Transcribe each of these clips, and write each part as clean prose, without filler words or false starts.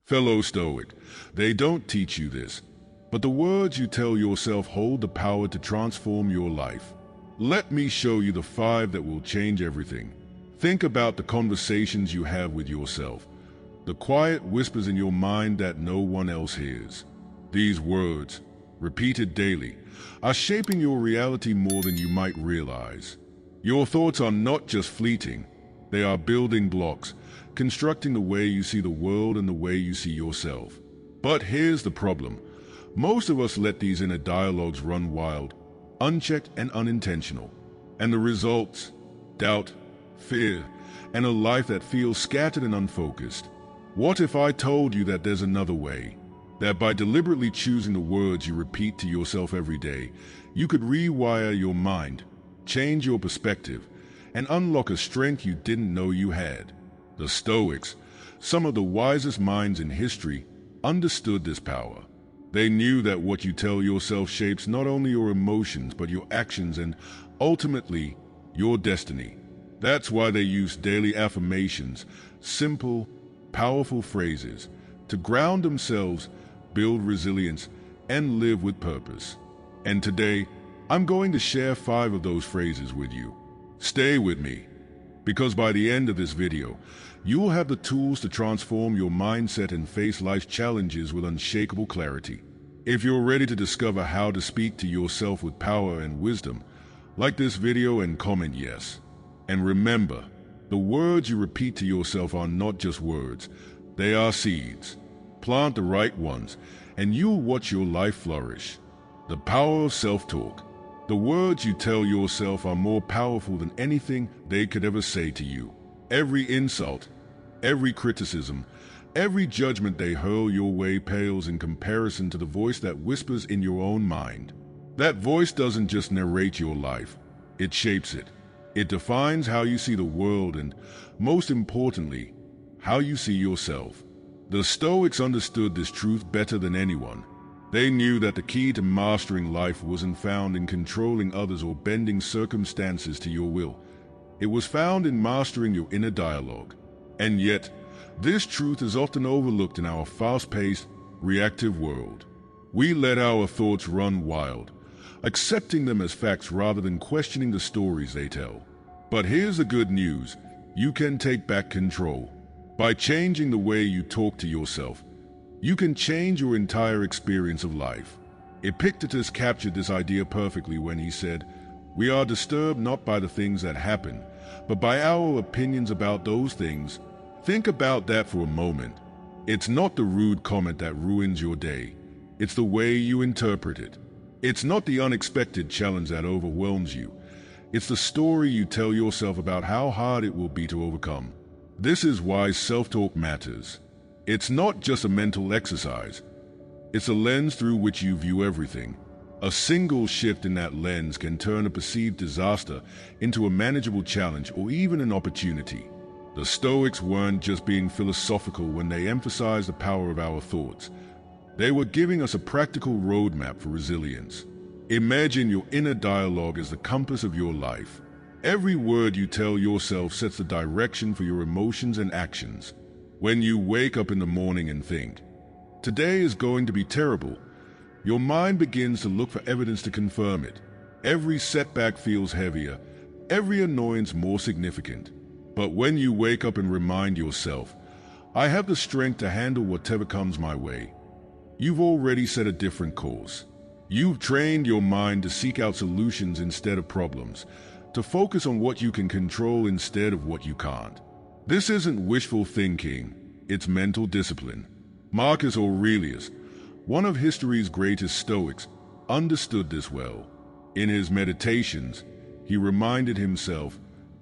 Fellow Stoic, they don't teach you this, but the words you tell yourself hold the power to transform your life. Let me show you the 5 that will change everything. Think about the conversations you have with yourself, the quiet whispers in your mind that no one else hears. These words, repeated daily, are shaping your reality more than you might realize. Your thoughts are not just fleeting, they are building blocks, constructing the way you see the world and the way you see yourself. But here's the problem. Most of us let these inner dialogues run wild, unchecked and unintentional. And the results? Doubt, fear, and a life that feels scattered and unfocused. What if I told you that there's another way? That by deliberately choosing the words you repeat to yourself every day, you could rewire your mind, change your perspective, and unlock a strength you didn't know you had. The Stoics, some of the wisest minds in history, understood this power. They knew that what you tell yourself shapes not only your emotions but your actions and, ultimately, your destiny. That's why they used daily affirmations, simple, powerful phrases, to ground themselves, build resilience, and live with purpose. And today, I'm going to share 5 of those phrases with you. Stay with me, because by the end of this video, you'll have the tools to transform your mindset and face life's challenges with unshakable clarity. If you're ready to discover how to speak to yourself with power and wisdom, like this video and comment yes. And remember, the words you repeat to yourself are not just words, they are seeds. Plant the right ones, and you'll watch your life flourish. The power of self-talk. The words you tell yourself are more powerful than anything they could ever say to you. Every insult, every criticism, every judgment they hurl your way pales in comparison to the voice that whispers in your own mind. That voice doesn't just narrate your life, it shapes it. It defines how you see the world and, most importantly, how you see yourself. The Stoics understood this truth better than anyone. They knew that the key to mastering life wasn't found in controlling others or bending circumstances to your will. It was found in mastering your inner dialogue. And yet, this truth is often overlooked in our fast-paced, reactive world. We let our thoughts run wild, accepting them as facts rather than questioning the stories they tell. But here's the good news. You can take back control. By changing the way you talk to yourself, you can change your entire experience of life. Epictetus captured this idea perfectly when he said, "We are disturbed not by the things that happen, but by our opinions about those things." Think about that for a moment. It's not the rude comment that ruins your day. It's the way you interpret it. It's not the unexpected challenge that overwhelms you. It's the story you tell yourself about how hard it will be to overcome. This is why self-talk matters. It's not just a mental exercise. It's a lens through which you view everything. A single shift in that lens can turn a perceived disaster into a manageable challenge or even an opportunity. The Stoics weren't just being philosophical when they emphasized the power of our thoughts. They were giving us a practical roadmap for resilience. Imagine your inner dialogue as the compass of your life. Every word you tell yourself sets the direction for your emotions and actions. When you wake up in the morning and think, "Today is going to be terrible," your mind begins to look for evidence to confirm it. Every setback feels heavier, every annoyance more significant. But when you wake up and remind yourself, "I have the strength to handle whatever comes my way," you've already set a different course. You've trained your mind to seek out solutions instead of problems, to focus on what you can control instead of what you can't. This isn't wishful thinking, it's mental discipline. Marcus Aurelius, one of history's greatest Stoics, understood this well. In his meditations, he reminded himself,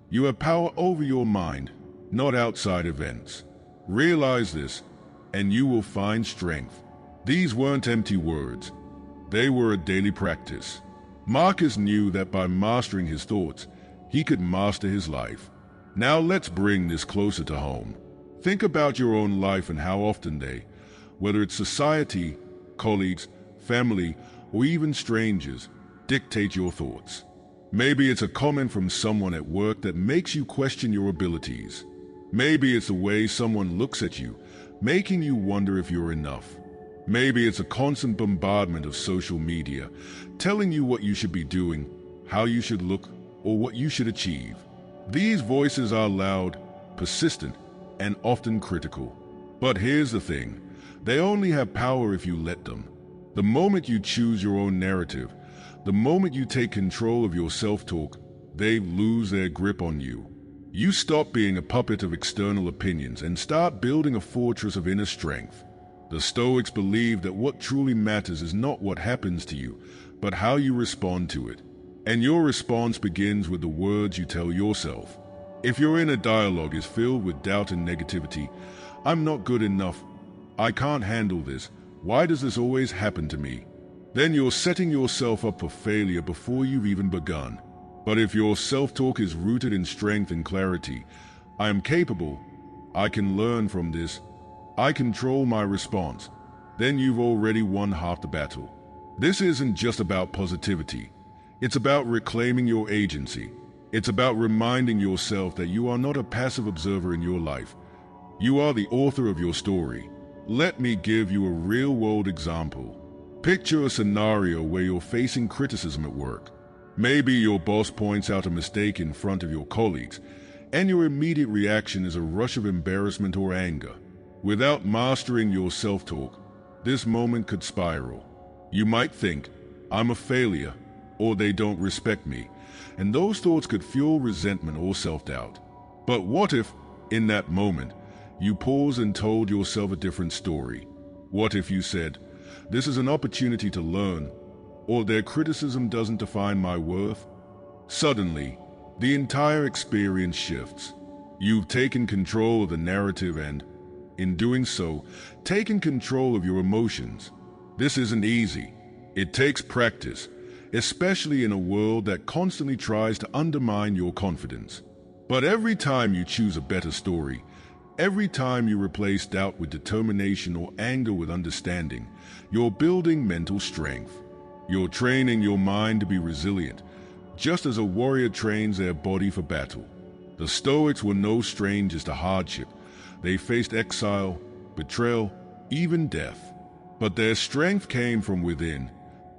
"You have power over your mind, not outside events. Realize this, and you will find strength." These weren't empty words. They were a daily practice. Marcus knew that by mastering his thoughts, he could master his life. Now let's bring this closer to home. Think about your own life and how often they, whether it's society, colleagues, family, or even strangers, dictate your thoughts. Maybe it's a comment from someone at work that makes you question your abilities. Maybe it's the way someone looks at you, making you wonder if you're enough. Maybe it's a constant bombardment of social media, telling you what you should be doing, how you should look, or what you should achieve. These voices are loud, persistent, and often critical. But here's the thing, they only have power if you let them. The moment you choose your own narrative, the moment you take control of your self-talk, they lose their grip on you. You stop being a puppet of external opinions and start building a fortress of inner strength. The Stoics believe that what truly matters is not what happens to you, but how you respond to it. And your response begins with the words you tell yourself. If your inner dialogue is filled with doubt and negativity, I'm not good enough, I can't handle this, why does this always happen to me? Then you're setting yourself up for failure before you've even begun. But if your self-talk is rooted in strength and clarity, I am capable, I can learn from this, I control my response, then you've already won half the battle. This isn't just about positivity. It's about reclaiming your agency. It's about reminding yourself that you are not a passive observer in your life. You are the author of your story. Let me give you a real-world example. Picture a scenario where you're facing criticism at work. Maybe your boss points out a mistake in front of your colleagues, and your immediate reaction is a rush of embarrassment or anger. Without mastering your self-talk, this moment could spiral. You might think, I'm a failure, or they don't respect me, and those thoughts could fuel resentment or self-doubt. But what if, in that moment, you paused and told yourself a different story? What if you said, this is an opportunity to learn, or their criticism doesn't define my worth? Suddenly, the entire experience shifts. You've taken control of the narrative and, in doing so, taken control of your emotions. This isn't easy. It takes practice, especially in a world that constantly tries to undermine your confidence. But every time you choose a better story, every time you replace doubt with determination or anger with understanding, you're building mental strength. You're training your mind to be resilient, just as a warrior trains their body for battle. The Stoics were no strangers to hardship. They faced exile, betrayal, even death. But their strength came from within,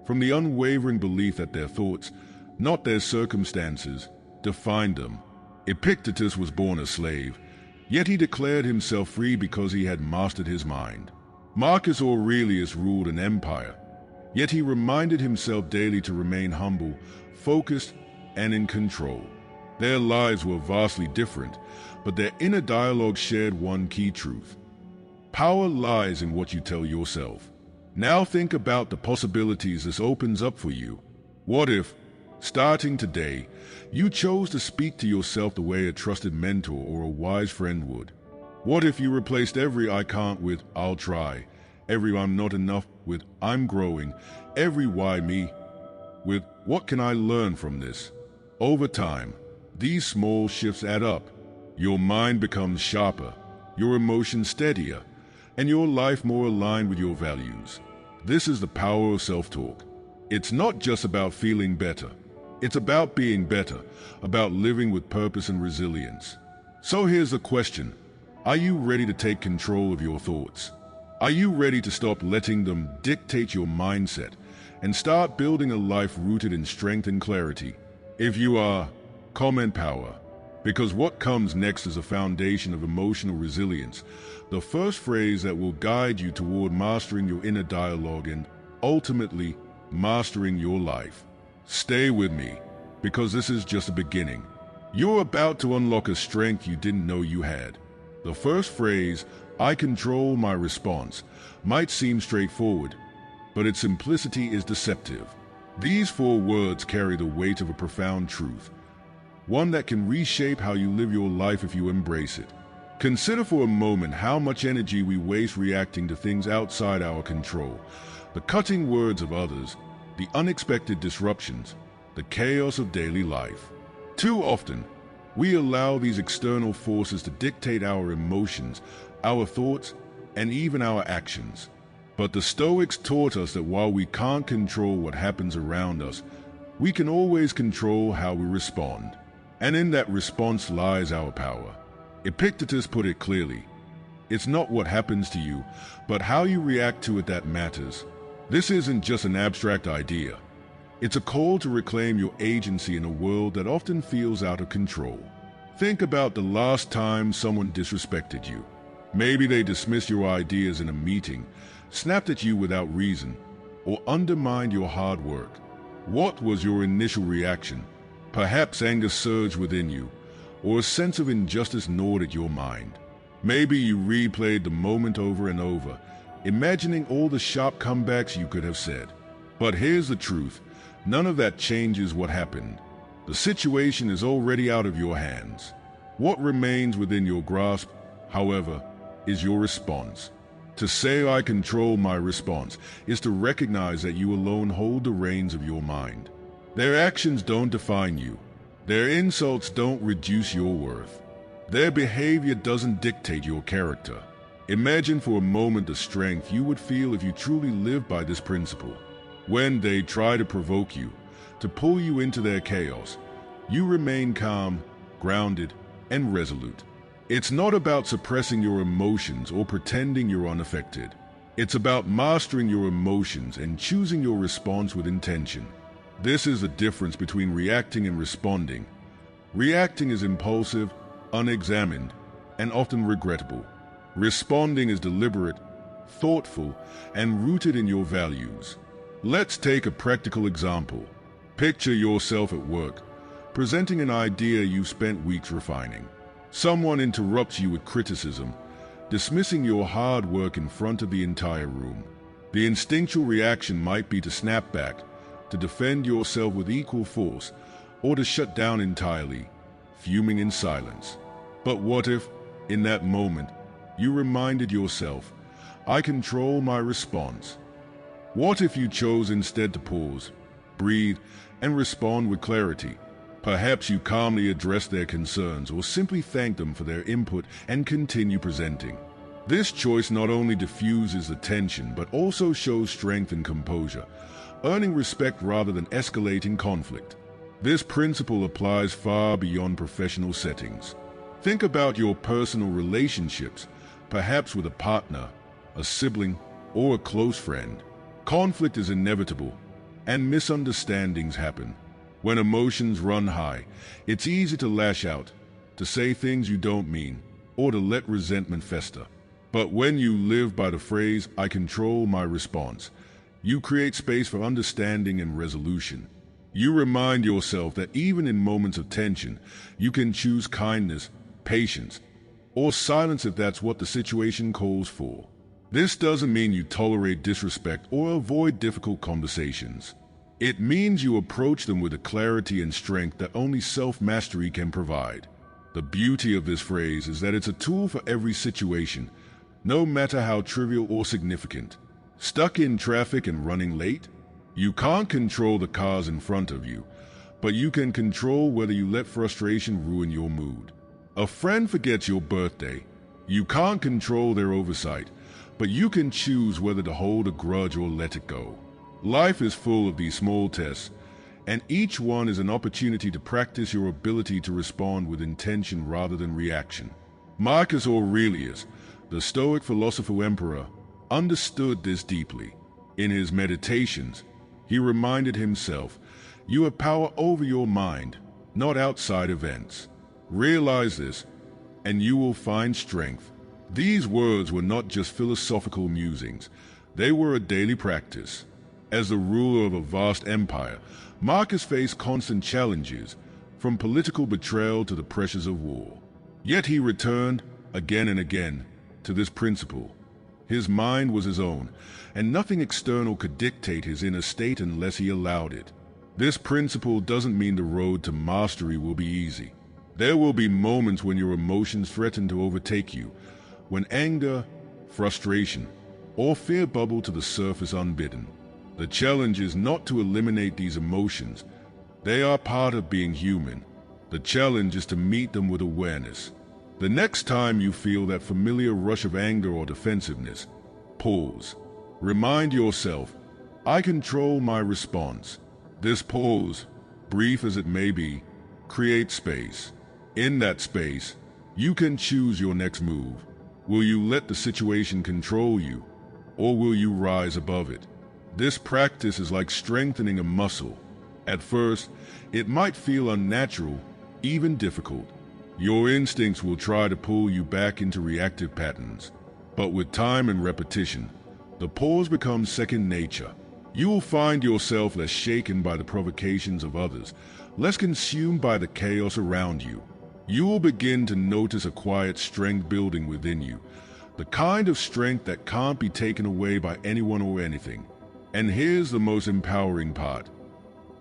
from the unwavering belief that their thoughts, not their circumstances, defined them. Epictetus was born a slave, yet he declared himself free because he had mastered his mind. Marcus Aurelius ruled an empire, yet he reminded himself daily to remain humble, focused, and in control. Their lives were vastly different, but their inner dialogue shared one key truth. Power lies in what you tell yourself. Now think about the possibilities this opens up for you. What if, starting today, you chose to speak to yourself the way a trusted mentor or a wise friend would? What if you replaced every I can't with I'll try, every I'm not enough with I'm growing, every why me with what can I learn from this? Over time, these small shifts add up. Your mind becomes sharper, your emotions steadier, and your life more aligned with your values. This is the power of self-talk. It's not just about feeling better. It's about being better, about living with purpose and resilience. So here's the question. Are you ready to take control of your thoughts? Are you ready to stop letting them dictate your mindset and start building a life rooted in strength and clarity? If you are, comment power, because what comes next is a foundation of emotional resilience, the first phrase that will guide you toward mastering your inner dialogue and, ultimately, mastering your life. Stay with me, because this is just a beginning. You're about to unlock a strength you didn't know you had. The first phrase, I control my response, might seem straightforward, but its simplicity is deceptive. These 4 words carry the weight of a profound truth, one that can reshape how you live your life if you embrace it. Consider for a moment how much energy we waste reacting to things outside our control, the cutting words of others, the unexpected disruptions, the chaos of daily life. Too often, we allow these external forces to dictate our emotions, our thoughts, and even our actions. But the Stoics taught us that while we can't control what happens around us, we can always control how we respond. And in that response lies our power. Epictetus put it clearly, It's not what happens to you, but how you react to it that matters. This isn't just an abstract idea. It's a call to reclaim your agency in a world that often feels out of control. Think about the last time someone disrespected you. Maybe they dismissed your ideas in a meeting, snapped at you without reason, or undermined your hard work. What was your initial reaction? Perhaps anger surged within you, or a sense of injustice gnawed at your mind. Maybe you replayed the moment over and over, imagining all the sharp comebacks you could have said. But here's the truth. None of that changes what happened. The situation is already out of your hands. What remains within your grasp, however, is your response. To say I control my response is to recognize that you alone hold the reins of your mind. Their actions don't define you. Their insults don't reduce your worth. Their behavior doesn't dictate your character. Imagine for a moment the strength you would feel if you truly lived by this principle. When they try to provoke you, to pull you into their chaos, you remain calm, grounded, and resolute. It's not about suppressing your emotions or pretending you're unaffected. It's about mastering your emotions and choosing your response with intention. This is the difference between reacting and responding. Reacting is impulsive, unexamined, and often regrettable. Responding is deliberate, thoughtful, and rooted in your values. Let's take a practical example. Picture yourself at work, presenting an idea you've spent weeks refining. Someone interrupts you with criticism, dismissing your hard work in front of the entire room. The instinctual reaction might be to snap back, to defend yourself with equal force, or to shut down entirely, fuming in silence. But what if, in that moment, you reminded yourself, I control my response? What if you chose instead to pause, breathe, and respond with clarity? Perhaps you calmly address their concerns or simply thank them for their input and continue presenting. This choice not only diffuses the tension but also shows strength and composure, earning respect rather than escalating conflict. This principle applies far beyond professional settings. Think about your personal relationships, perhaps with a partner, a sibling, or a close friend. Conflict is inevitable, and misunderstandings happen. When emotions run high, it's easy to lash out, to say things you don't mean, or to let resentment fester. But when you live by the phrase, I control my response, you create space for understanding and resolution. You remind yourself that even in moments of tension, you can choose kindness, patience, or silence if that's what the situation calls for. This doesn't mean you tolerate disrespect or avoid difficult conversations. It means you approach them with a clarity and strength that only self-mastery can provide. The beauty of this phrase is that it's a tool for every situation, no matter how trivial or significant. Stuck in traffic and running late? You can't control the cars in front of you, but you can control whether you let frustration ruin your mood. A friend forgets your birthday. You can't control their oversight, but you can choose whether to hold a grudge or let it go. Life is full of these small tests, and each one is an opportunity to practice your ability to respond with intention rather than reaction. Marcus Aurelius, the Stoic philosopher-emperor, understood this deeply. In his meditations, he reminded himself, you have power over your mind, not outside events. Realize this, and you will find strength. These words were not just philosophical musings, they were a daily practice. As the ruler of a vast empire, Marcus faced constant challenges, from political betrayal to the pressures of war. Yet he returned, again and again, to this principle. His mind was his own, and nothing external could dictate his inner state unless he allowed it. This principle doesn't mean the road to mastery will be easy. There will be moments when your emotions threaten to overtake you, when anger, frustration, or fear bubble to the surface unbidden. The challenge is not to eliminate these emotions. They are part of being human. The challenge is to meet them with awareness. The next time you feel that familiar rush of anger or defensiveness, pause. Remind yourself, I control my response. This pause, brief as it may be, creates space. In that space, you can choose your next move. Will you let the situation control you, or will you rise above it? This practice is like strengthening a muscle. At first, it might feel unnatural, even difficult. Your instincts will try to pull you back into reactive patterns. But with time and repetition, the pause becomes second nature. You will find yourself less shaken by the provocations of others, less consumed by the chaos around you. You will begin to notice a quiet strength building within you, the kind of strength that can't be taken away by anyone or anything. And here's the most empowering part.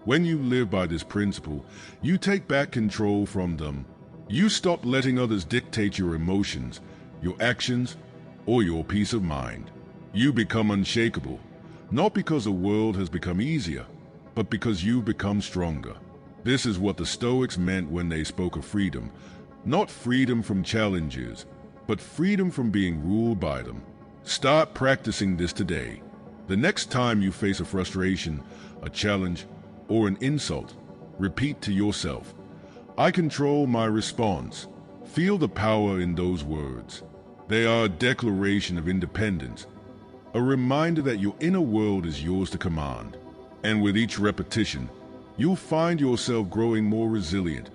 When you live by this principle, you take back control from them. You stop letting others dictate your emotions, your actions, or your peace of mind. You become unshakable, not because the world has become easier, but because you've become stronger. This is what the Stoics meant when they spoke of freedom. Not freedom from challenges, but freedom from being ruled by them. Start practicing this today. The next time you face a frustration, a challenge, or an insult, repeat to yourself, I control my response. Feel the power in those words. They are a declaration of independence, a reminder that your inner world is yours to command. And with each repetition, you'll find yourself growing more resilient,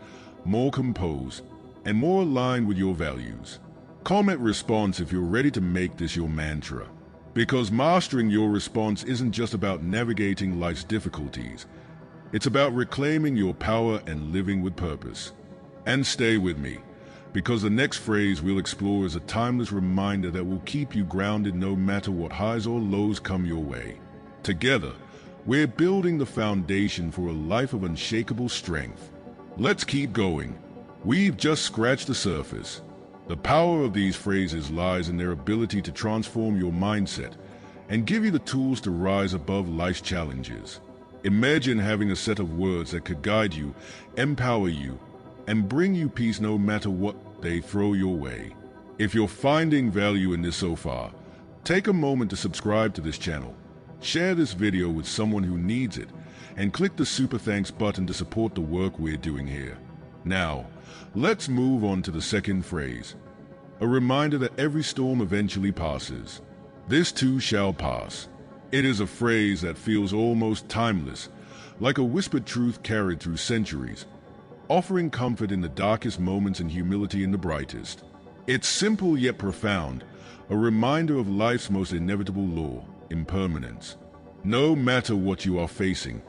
more composed, and more aligned with your values. Comment response if you're ready to make this your mantra. Because mastering your response isn't just about navigating life's difficulties. It's about reclaiming your power and living with purpose. And stay with me, because the next phrase we'll explore is a timeless reminder that will keep you grounded no matter what highs or lows come your way. Together, we're building the foundation for a life of unshakable strength. Let's keep going. We've just scratched the surface. The power of these phrases lies in their ability to transform your mindset and give you the tools to rise above life's challenges. Imagine having a set of words that could guide you, empower you, and bring you peace no matter what they throw your way. If you're finding value in this so far, take a moment to subscribe to this channel. Share this video with someone who needs it, and click the super thanks button to support the work we're doing here. Now, let's move on to the second phrase, a reminder that every storm eventually passes. This too shall pass. It is a phrase that feels almost timeless, like a whispered truth carried through centuries, offering comfort in the darkest moments and humility in the brightest. It's simple yet profound, a reminder of life's most inevitable law, impermanence. No matter what you are facing,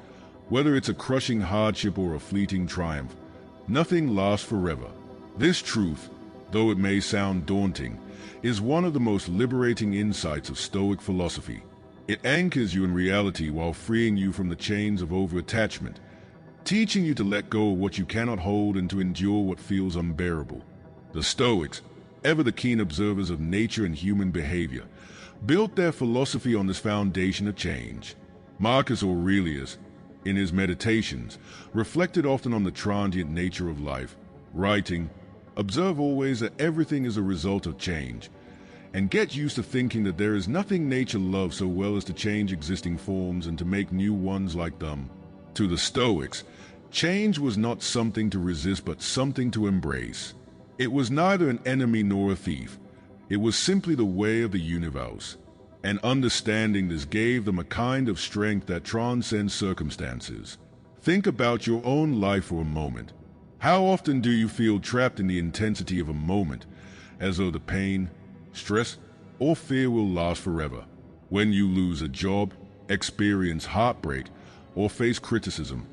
whether it's a crushing hardship or a fleeting triumph, nothing lasts forever. This truth, though it may sound daunting, is one of the most liberating insights of Stoic philosophy. It anchors you in reality while freeing you from the chains of over-attachment, teaching you to let go of what you cannot hold and to endure what feels unbearable. The Stoics, ever the keen observers of nature and human behavior, built their philosophy on this foundation of change. Marcus Aurelius, in his Meditations, reflected often on the transient nature of life, writing, "Observe always that everything is a result of change, and get used to thinking that there is nothing nature loves so well as to change existing forms and to make new ones like them." To the Stoics, change was not something to resist but something to embrace. It was neither an enemy nor a thief. It was simply the way of the universe. And understanding this gave them a kind of strength that transcends circumstances. Think about your own life for a moment. How often do you feel trapped in the intensity of a moment, as though the pain, stress, or fear will last forever? When you lose a job, experience heartbreak, or face criticism,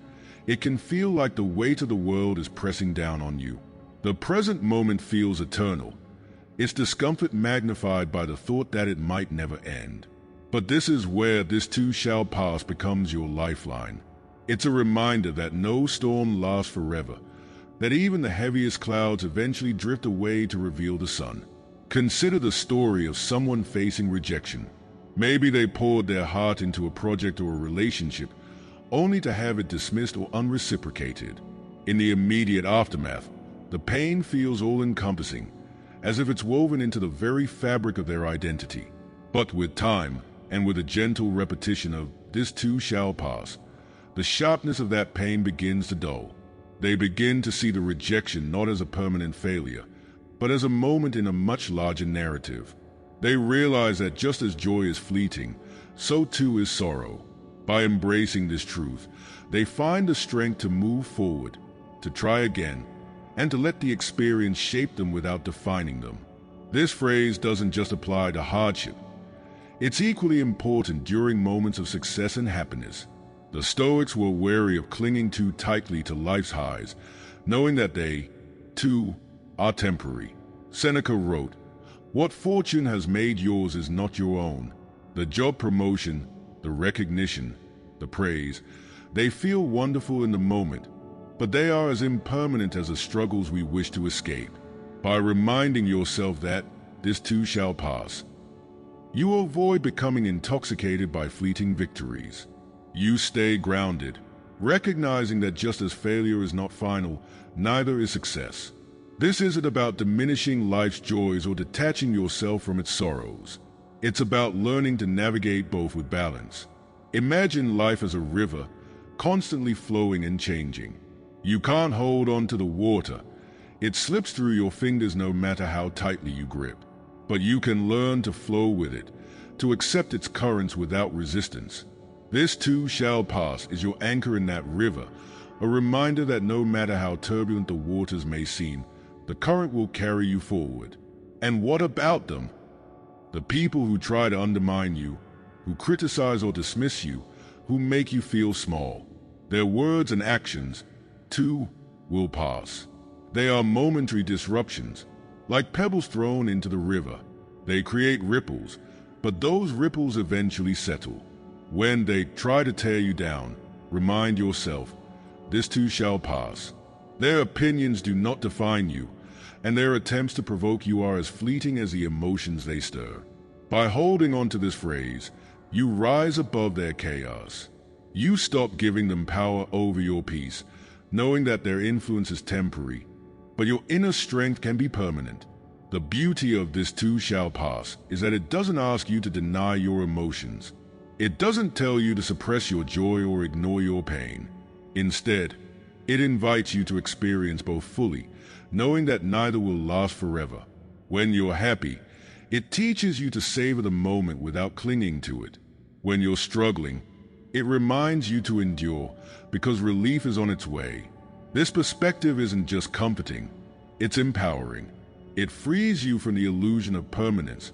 it can feel like the weight of the world is pressing down on you. The present moment feels eternal, its discomfort magnified by the thought that it might never end. But this is where "this too shall pass" becomes your lifeline. It's a reminder that no storm lasts forever, that even the heaviest clouds eventually drift away to reveal the sun. Consider the story of someone facing rejection. Maybe they poured their heart into a project or a relationship, only to have it dismissed or unreciprocated. In the immediate aftermath, the pain feels all-encompassing, as if it's woven into the very fabric of their identity. But with time, and with a gentle repetition of "this too shall pass," the sharpness of that pain begins to dull. They begin to see the rejection not as a permanent failure, but as a moment in a much larger narrative. They realize that just as joy is fleeting, so too is sorrow. By embracing this truth, they find the strength to move forward, to try again, and to let the experience shape them without defining them. This phrase doesn't just apply to hardship. It's equally important during moments of success and happiness. The Stoics were wary of clinging too tightly to life's highs, knowing that they, too, are temporary. Seneca wrote, "What fortune has made yours is not your own. The job promotion, the recognition, the praise, they feel wonderful in the moment, but they are as impermanent as the struggles we wish to escape." By reminding yourself that this too shall pass, you will avoid becoming intoxicated by fleeting victories. You stay grounded, recognizing that just as failure is not final, neither is success. This isn't about diminishing life's joys or detaching yourself from its sorrows. It's about learning to navigate both with balance. Imagine life as a river, constantly flowing and changing. You can't hold on to the water. It slips through your fingers no matter how tightly you grip. But you can learn to flow with it, to accept its currents without resistance. This too shall pass is your anchor in that river, a reminder that no matter how turbulent the waters may seem, the current will carry you forward. And what about them? The people who try to undermine you, who criticize or dismiss you, who make you feel small. Their words and actions, too, will pass. They are momentary disruptions, like pebbles thrown into the river. They create ripples, but those ripples eventually settle. When they try to tear you down, remind yourself, this too shall pass. Their opinions do not define you, and their attempts to provoke you are as fleeting as the emotions they stir. By holding on to this phrase, you rise above their chaos. You stop giving them power over your peace, knowing that their influence is temporary, but your inner strength can be permanent. The beauty of this too shall pass is that it doesn't ask you to deny your emotions. It doesn't tell you to suppress your joy or ignore your pain. Instead, it invites you to experience both fully, knowing that neither will last forever. When you're happy, it teaches you to savor the moment without clinging to it. When you're struggling, it reminds you to endure because relief is on its way. This perspective isn't just comforting, it's empowering. It frees you from the illusion of permanence,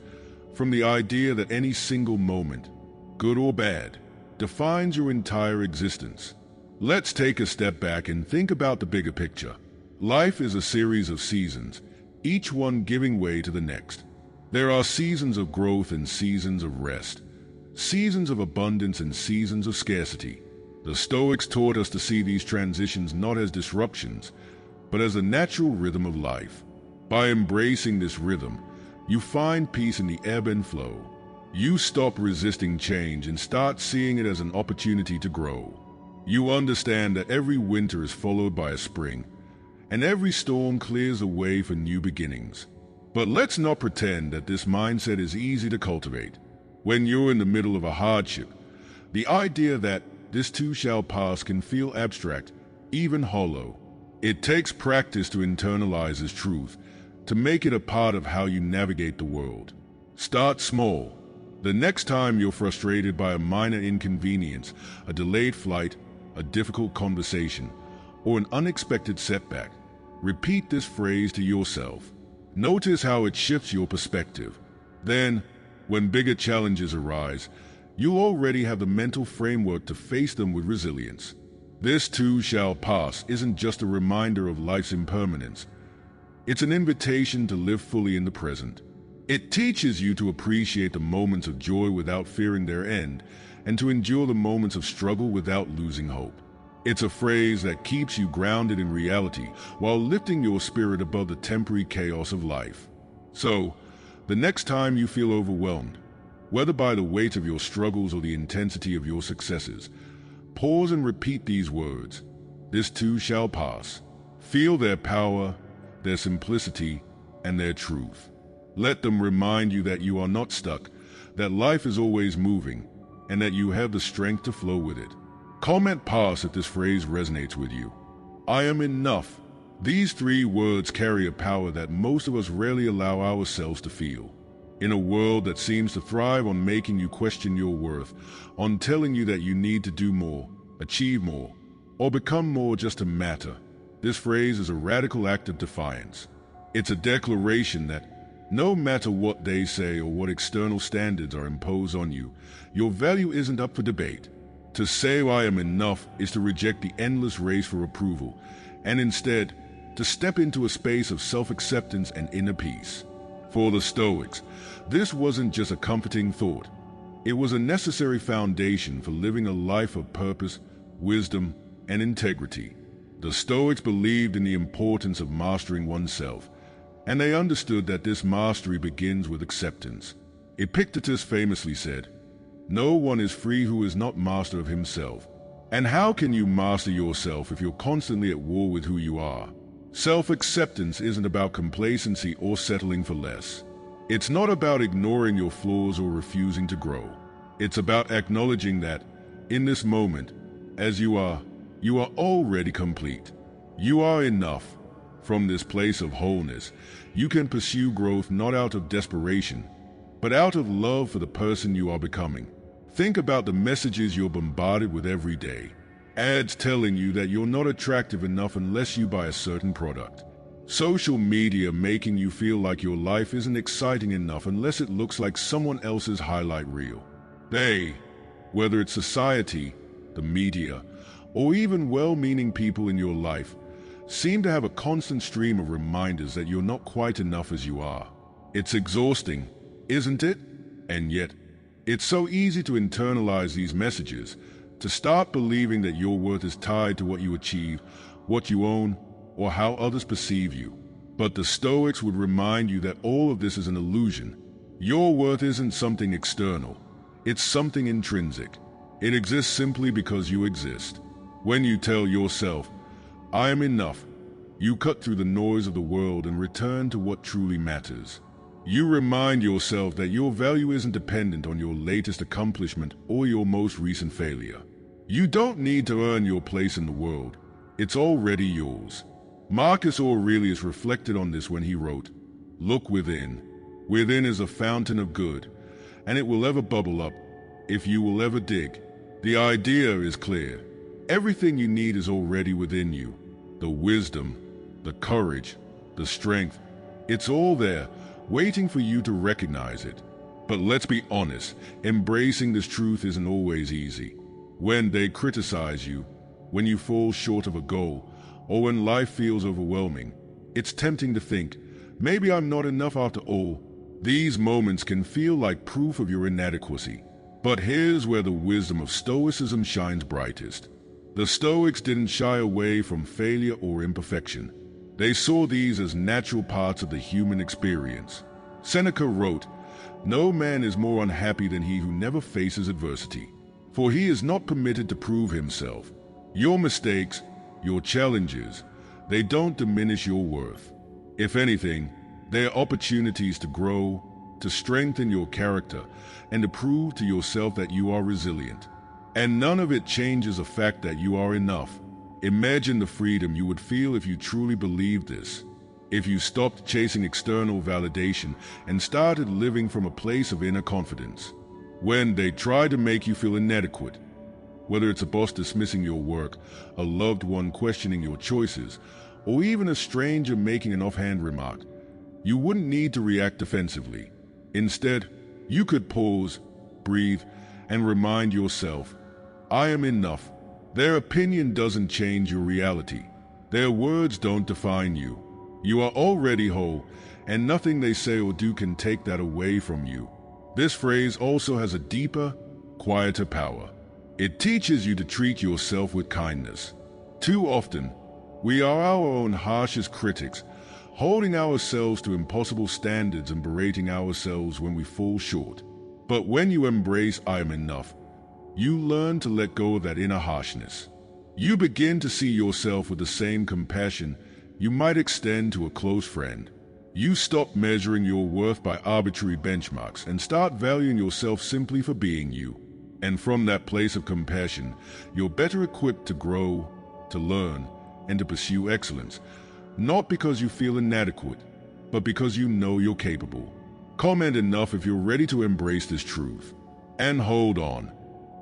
from the idea that any single moment, good or bad, defines your entire existence. Let's take a step back and think about the bigger picture. Life is a series of seasons, each one giving way to the next. There are seasons of growth and seasons of rest, seasons of abundance and seasons of scarcity. The Stoics taught us to see these transitions not as disruptions, but as a natural rhythm of life. By embracing this rhythm, you find peace in the ebb and flow. You stop resisting change and start seeing it as an opportunity to grow. You understand that every winter is followed by a spring, and every storm clears a way for new beginnings. But let's not pretend that this mindset is easy to cultivate. When you're in the middle of a hardship, the idea that this too shall pass can feel abstract, even hollow. It takes practice to internalize this truth, to make it a part of how you navigate the world. Start small. The next time you're frustrated by a minor inconvenience, a delayed flight, a difficult conversation, or an unexpected setback, repeat this phrase to yourself. Notice how it shifts your perspective. Then, when bigger challenges arise, you already have the mental framework to face them with resilience. This too shall pass isn't just a reminder of life's impermanence. It's an invitation to live fully in the present. It teaches you to appreciate the moments of joy without fearing their end, and to endure the moments of struggle without losing hope. It's a phrase that keeps you grounded in reality while lifting your spirit above the temporary chaos of life. So, the next time you feel overwhelmed, whether by the weight of your struggles or the intensity of your successes, pause and repeat these words. This too shall pass. Feel their power, their simplicity, and their truth. Let them remind you that you are not stuck, that life is always moving, and that you have the strength to flow with it. Comment pass if this phrase resonates with you. I am enough. These three words carry a power that most of us rarely allow ourselves to feel. In a world that seems to thrive on making you question your worth, on telling you that you need to do more, achieve more, or become more just to matter, this phrase is a radical act of defiance. It's a declaration that no matter what they say or what external standards are imposed on you, your value isn't up for debate. To say I am enough is to reject the endless race for approval, and instead, to step into a space of self-acceptance and inner peace. For the Stoics, this wasn't just a comforting thought. It was a necessary foundation for living a life of purpose, wisdom, and integrity. The Stoics believed in the importance of mastering oneself, and they understood that this mastery begins with acceptance. Epictetus famously said, "No one is free who is not master of himself." And how can you master yourself if you're constantly at war with who you are? Self-acceptance isn't about complacency or settling for less. It's not about ignoring your flaws or refusing to grow. It's about acknowledging that, in this moment, as you are already complete. You are enough. From this place of wholeness, you can pursue growth not out of desperation, but out of love for the person you are becoming. Think about the messages you're bombarded with every day. Ads telling you that you're not attractive enough unless you buy a certain product. Social media making you feel like your life isn't exciting enough unless it looks like someone else's highlight reel. They, whether it's society, the media, or even well-meaning people in your life, seem to have a constant stream of reminders that you're not quite enough as you are. It's exhausting, isn't it? And yet, it's so easy to internalize these messages, to start believing that your worth is tied to what you achieve, what you own, or how others perceive you. But the Stoics would remind you that all of this is an illusion. Your worth isn't something external. It's something intrinsic. It exists simply because you exist. When you tell yourself, "I am enough," you cut through the noise of the world and return to what truly matters. You remind yourself that your value isn't dependent on your latest accomplishment or your most recent failure. You don't need to earn your place in the world. It's already yours. Marcus Aurelius reflected on this when he wrote, "Look within. Within is a fountain of good, and it will ever bubble up if you will ever dig." The idea is clear. Everything you need is already within you. The wisdom, the courage, the strength, it's all there, waiting for you to recognize it. But let's be honest, embracing this truth isn't always easy. When they criticize you, when you fall short of a goal, or when life feels overwhelming, it's tempting to think, maybe I'm not enough after all. These moments can feel like proof of your inadequacy. But here's where the wisdom of Stoicism shines brightest. The Stoics didn't shy away from failure or imperfection. They saw these as natural parts of the human experience. Seneca wrote, "No man is more unhappy than he who never faces adversity, for he is not permitted to prove himself." Your mistakes, your challenges, they don't diminish your worth. If anything, they are opportunities to grow, to strengthen your character, and to prove to yourself that you are resilient. And none of it changes the fact that you are enough. Imagine the freedom you would feel if you truly believed this. If you stopped chasing external validation and started living from a place of inner confidence. When they try to make you feel inadequate, whether it's a boss dismissing your work, a loved one questioning your choices, or even a stranger making an offhand remark, you wouldn't need to react defensively. Instead, you could pause, breathe, and remind yourself, "I am enough." Their opinion doesn't change your reality. Their words don't define you. You are already whole, and nothing they say or do can take that away from you. This phrase also has a deeper, quieter power. It teaches you to treat yourself with kindness. Too often, we are our own harshest critics, holding ourselves to impossible standards and berating ourselves when we fall short. But when you embrace "I am enough," you learn to let go of that inner harshness. You begin to see yourself with the same compassion you might extend to a close friend. You stop measuring your worth by arbitrary benchmarks and start valuing yourself simply for being you. And from that place of compassion, you're better equipped to grow, to learn, and to pursue excellence, Not because you feel inadequate, but because you know you're capable. Comment enough if you're ready to embrace this truth. And hold on,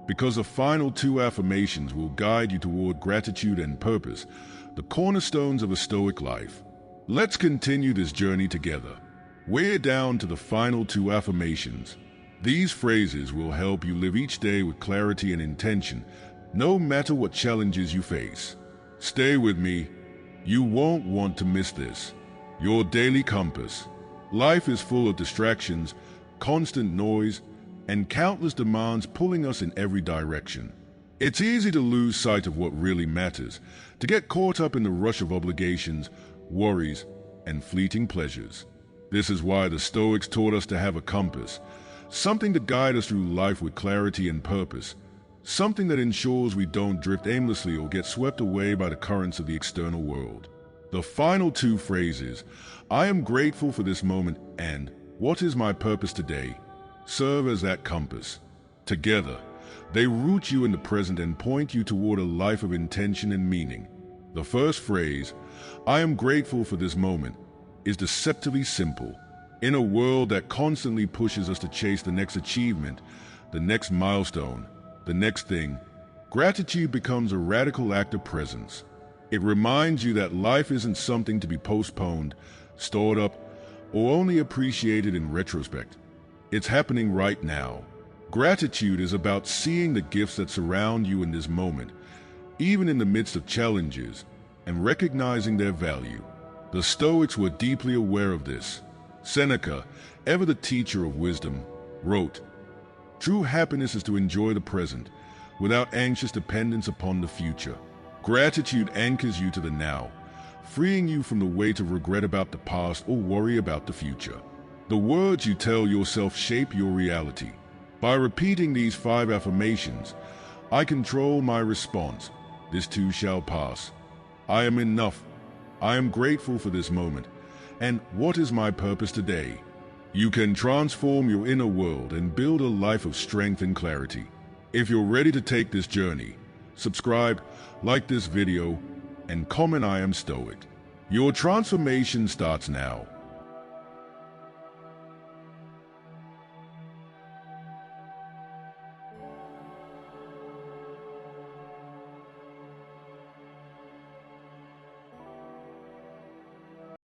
because the final 2 affirmations will guide you toward gratitude and purpose, the cornerstones of a Stoic life. Let's continue this journey together. We're down to the final 2 affirmations. These phrases will help you live each day with clarity and intention, no matter what challenges you face. Stay with me. You won't want to miss this. Your daily compass. Life is full of distractions, constant noise, and countless demands pulling us in every direction. It's easy to lose sight of what really matters, to get caught up in the rush of obligations, worries, and fleeting pleasures. This is why the Stoics taught us to have a compass, something to guide us through life with clarity and purpose, something that ensures we don't drift aimlessly or get swept away by the currents of the external world. The final 2 phrases, I am grateful for this moment and what is my purpose today, serve as that compass. Together, they root you in the present and point you toward a life of intention and meaning. The first phrase, I am grateful for this moment, is deceptively simple. In a world that constantly pushes us to chase the next achievement, the next milestone, the next thing, gratitude becomes a radical act of presence. It reminds you that life isn't something to be postponed, stored up, or only appreciated in retrospect. It's happening right now. Gratitude is about seeing the gifts that surround you in this moment, even in the midst of challenges, and recognizing their value. The Stoics were deeply aware of this. Seneca, ever the teacher of wisdom, wrote, "True happiness is to enjoy the present, without anxious dependence upon the future." Gratitude anchors you to the now, freeing you from the weight of regret about the past or worry about the future. The words you tell yourself shape your reality. By repeating these 5 affirmations, I control my response. This too shall pass. I am enough. I am grateful for this moment. And what is my purpose today? You can transform your inner world and build a life of strength and clarity. If you're ready to take this journey, subscribe, like this video, and comment I am Stoic. Your transformation starts now.